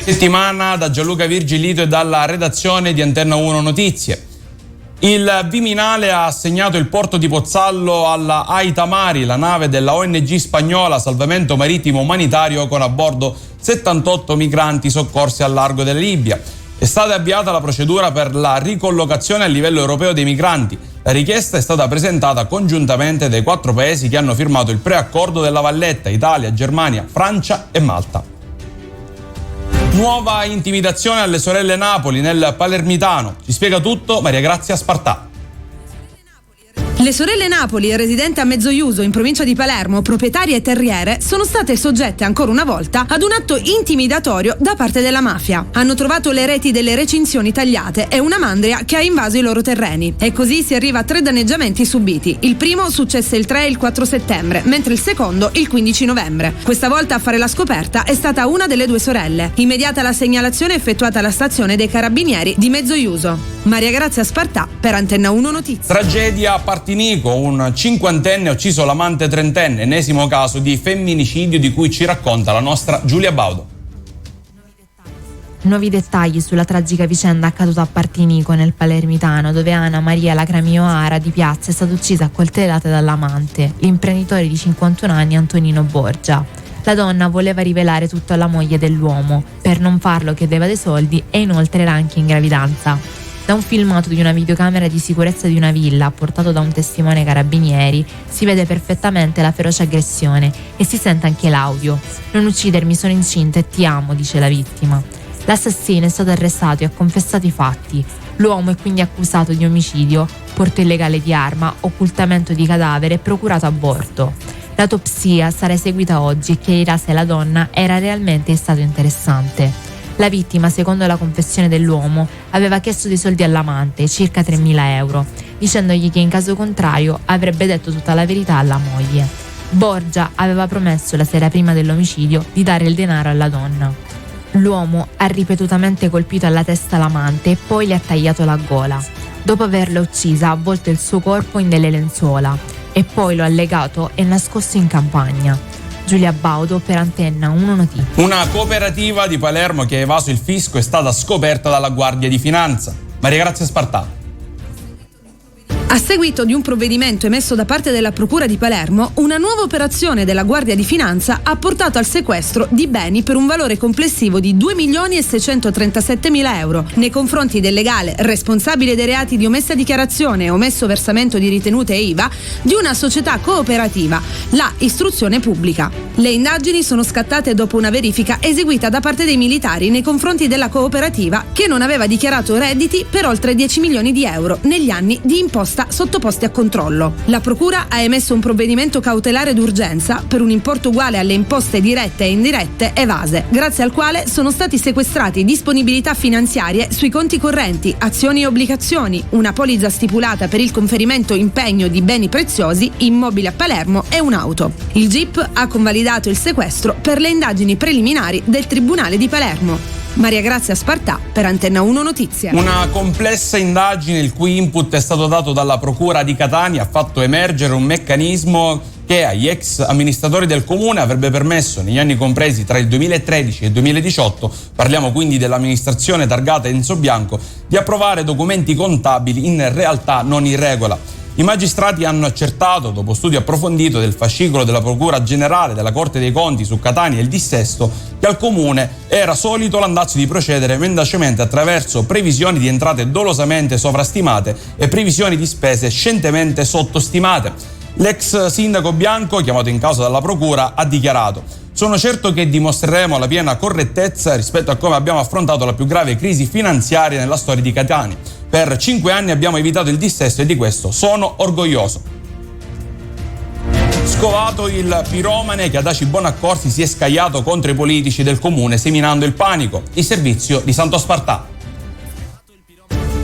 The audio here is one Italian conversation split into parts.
Settimana da Gianluca Virgilito e dalla redazione di Antenna 1 Notizie. Il Viminale ha assegnato il porto di Pozzallo alla Aita Mari, la nave della ONG spagnola Salvamento Marittimo Umanitario con a bordo 78 migranti soccorsi al largo della Libia. È stata avviata la procedura per la ricollocazione a livello europeo dei migranti. La richiesta è stata presentata congiuntamente dai 4 paesi che hanno firmato il preaccordo della Valletta: Italia, Germania, Francia e Malta. Nuova intimidazione alle sorelle Napoli nel Palermitano. Ci spiega tutto Maria Grazia Spartà. Le sorelle Napoli, residenti a Mezzoiuso in provincia di Palermo, proprietarie e terriere, sono state soggette ancora una volta ad un atto intimidatorio da parte della mafia. Hanno trovato le reti delle recinzioni tagliate e una mandria che ha invaso i loro terreni. E così si arriva a 3 danneggiamenti subiti. Il primo successe il 3 e il 4 settembre, mentre il secondo il 15 novembre. Questa volta a fare la scoperta è stata una delle 2 sorelle. Immediata la segnalazione effettuata alla stazione dei Carabinieri di Mezzoiuso. Maria Grazia Spartà per Antenna 1 Notizie. Tragedia a Partinico, un 50enne ha ucciso l'amante 30enne, ennesimo caso di femminicidio di cui ci racconta la nostra Giulia Baudo. Nuovi dettagli sulla tragica vicenda accaduta a Partinico nel Palermitano, dove Anna Maria Lacramio Ara di Piazza è stata uccisa a coltellate dall'amante, l'imprenditore di 51 anni Antonino Borgia. La donna voleva rivelare tutto alla moglie dell'uomo, per non farlo chiedeva dei soldi e inoltre era anche in gravidanza. Da un filmato di una videocamera di sicurezza di una villa portato da un testimone carabinieri si vede perfettamente la feroce aggressione e si sente anche l'audio. «Non uccidermi, sono incinta e ti amo», dice la vittima. L'assassino è stato arrestato e ha confessato i fatti. L'uomo è quindi accusato di omicidio, porto illegale di arma, occultamento di cadavere e procurato aborto. L'autopsia sarà eseguita oggi e chiarirà se la donna era realmente in stato interessante. La vittima, secondo la confessione dell'uomo, aveva chiesto dei soldi all'amante, circa 3.000 euro, dicendogli che in caso contrario avrebbe detto tutta la verità alla moglie. Borgia aveva promesso la sera prima dell'omicidio di dare il denaro alla donna. L'uomo ha ripetutamente colpito alla testa l'amante e poi le ha tagliato la gola. Dopo averla uccisa ha avvolto il suo corpo in delle lenzuola e poi lo ha legato e nascosto in campagna. Giulia Baudo per Antenna 1 Notizie. Una cooperativa di Palermo che ha evaso il fisco è stata scoperta dalla Guardia di Finanza. Maria Grazia Spartà. A seguito di un provvedimento emesso da parte della Procura di Palermo, una nuova operazione della Guardia di Finanza ha portato al sequestro di beni per un valore complessivo di 2.637.000 euro nei confronti del legale responsabile dei reati di omessa dichiarazione e omesso versamento di ritenute e IVA di una società cooperativa, la Istruzione Pubblica. Le indagini sono scattate dopo una verifica eseguita da parte dei militari nei confronti della cooperativa che non aveva dichiarato redditi per oltre 10 milioni di euro negli anni di imposta sottoposti a controllo. La Procura ha emesso un provvedimento cautelare d'urgenza per un importo uguale alle imposte dirette e indirette evase, grazie al quale sono stati sequestrati disponibilità finanziarie sui conti correnti, azioni e obbligazioni, una polizza stipulata per il conferimento impegno di beni preziosi, immobili a Palermo e un'auto. Il GIP ha convalidato il sequestro per le indagini preliminari del Tribunale di Palermo. Maria Grazia Spartà per Antenna 1 Notizie. Una complessa indagine il cui input è stato dato dalla Procura di Catania ha fatto emergere un meccanismo che agli ex amministratori del comune avrebbe permesso negli anni compresi tra il 2013 e il 2018, parliamo quindi dell'amministrazione targata Enzo Bianco, di approvare documenti contabili in realtà non in regola. I magistrati hanno accertato, dopo studio approfondito del fascicolo della Procura Generale della Corte dei Conti su Catania e il dissesto, che al Comune era solito l'andazzo di procedere mendacemente attraverso previsioni di entrate dolosamente sovrastimate e previsioni di spese scientemente sottostimate. L'ex sindaco Bianco, chiamato in causa dalla Procura, ha dichiarato: «Sono certo che dimostreremo la piena correttezza rispetto a come abbiamo affrontato la più grave crisi finanziaria nella storia di Catania. Per 5 anni abbiamo evitato il dissesto e di questo sono orgoglioso». Scovato il piromane che ad Aci Bonaccorsi si è scagliato contro i politici del comune seminando il panico. Il servizio di Santo Spartà.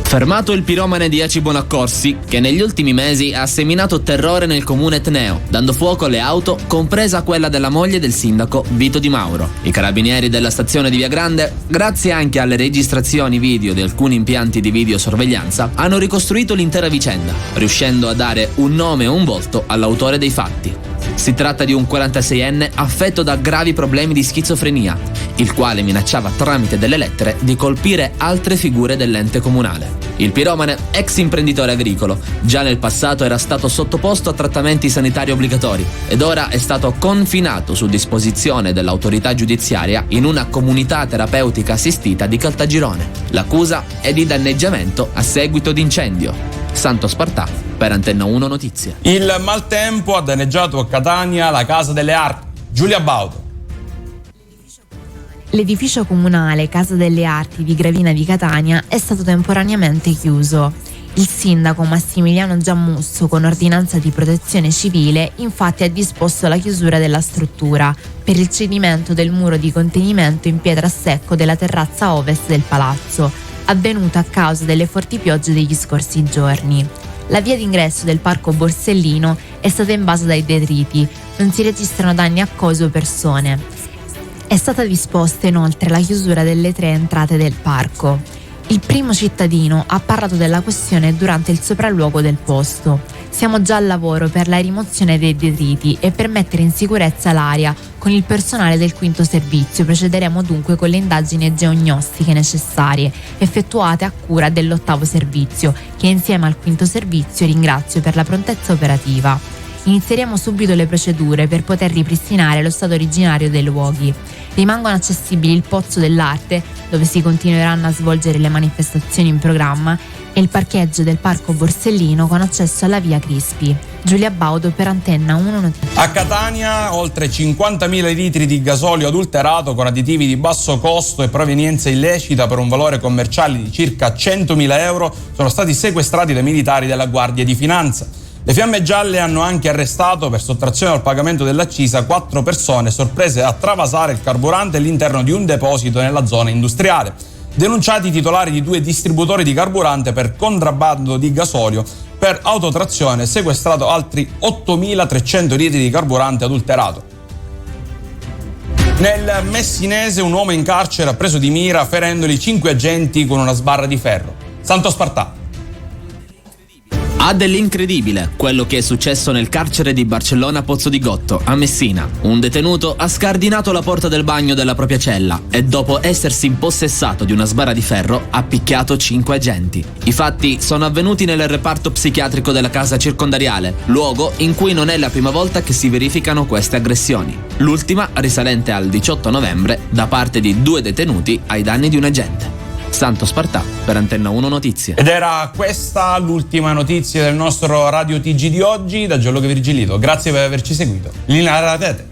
Fermato il piromane di Aci Bonaccorsi, che negli ultimi mesi ha seminato terrore nel comune etneo, dando fuoco alle auto, compresa quella della moglie del sindaco Vito Di Mauro. I carabinieri della stazione di Via Grande, grazie anche alle registrazioni video di alcuni impianti di videosorveglianza, hanno ricostruito l'intera vicenda, riuscendo a dare un nome e un volto all'autore dei fatti. Si tratta di un 46enne affetto da gravi problemi di schizofrenia, il quale minacciava tramite delle lettere di colpire altre figure dell'ente comunale. Il piromane, ex imprenditore agricolo, già nel passato era stato sottoposto a trattamenti sanitari obbligatori ed ora è stato confinato su disposizione dell'autorità giudiziaria in una comunità terapeutica assistita di Caltagirone. L'accusa è di danneggiamento a seguito di incendio. Santo Spartà per Antenna 1 Notizie. Il maltempo ha danneggiato a Catania la Casa delle Arti. Giulia Baudo. L'edificio comunale Casa delle Arti di Gravina di Catania è stato temporaneamente chiuso. Il sindaco Massimiliano Giammusso, con ordinanza di protezione civile, infatti ha disposto la chiusura della struttura per il cedimento del muro di contenimento in pietra a secco della terrazza ovest del palazzo, avvenuta a causa delle forti piogge degli scorsi giorni. La via d'ingresso del parco Borsellino è stata invasa dai detriti, non si registrano danni a cose o persone. È stata disposta inoltre la chiusura delle 3 entrate del parco. Il primo cittadino ha parlato della questione durante il sopralluogo del posto. Siamo già al lavoro per la rimozione dei detriti e per mettere in sicurezza l'area. Con il personale del 5° servizio procederemo dunque con le indagini geognostiche necessarie, effettuate a cura dell'8° servizio, che insieme al 5° servizio ringrazio per la prontezza operativa. Inizieremo subito le procedure per poter ripristinare lo stato originario dei luoghi. Rimangono accessibili il Pozzo dell'Arte, dove si continueranno a svolgere le manifestazioni in programma, e il parcheggio del Parco Borsellino con accesso alla via Crispi. Giulia Baudo per Antenna 1 Notizie. A Catania oltre 50.000 litri di gasolio adulterato con additivi di basso costo e provenienza illecita per un valore commerciale di circa 100.000 euro sono stati sequestrati dai militari della Guardia di Finanza. Le Fiamme Gialle hanno anche arrestato per sottrazione al pagamento dell'accisa 4 persone sorprese a travasare il carburante all'interno di un deposito nella zona industriale. Denunciati i titolari di 2 distributori di carburante per contrabbando di gasolio. Per autotrazione sequestrato altri 8.300 litri di carburante adulterato. Nel Messinese un uomo in carcere ha preso di mira ferendoli 5 agenti con una sbarra di ferro. Santo Spartà. Ha dell'incredibile quello che è successo nel carcere di Barcellona Pozzo di Gotto, a Messina. Un detenuto ha scardinato la porta del bagno della propria cella e dopo essersi impossessato di una sbarra di ferro ha picchiato 5 agenti. I fatti sono avvenuti nel reparto psichiatrico della casa circondariale, luogo in cui non è la prima volta che si verificano queste aggressioni. L'ultima risalente al 18 novembre da parte di 2 detenuti ai danni di un agente. Santo Spartà per Antenna 1 Notizie. Ed era questa l'ultima notizia del nostro Radio TG di oggi da Gianluca Virgilito. Grazie per averci seguito. Linea alla rete.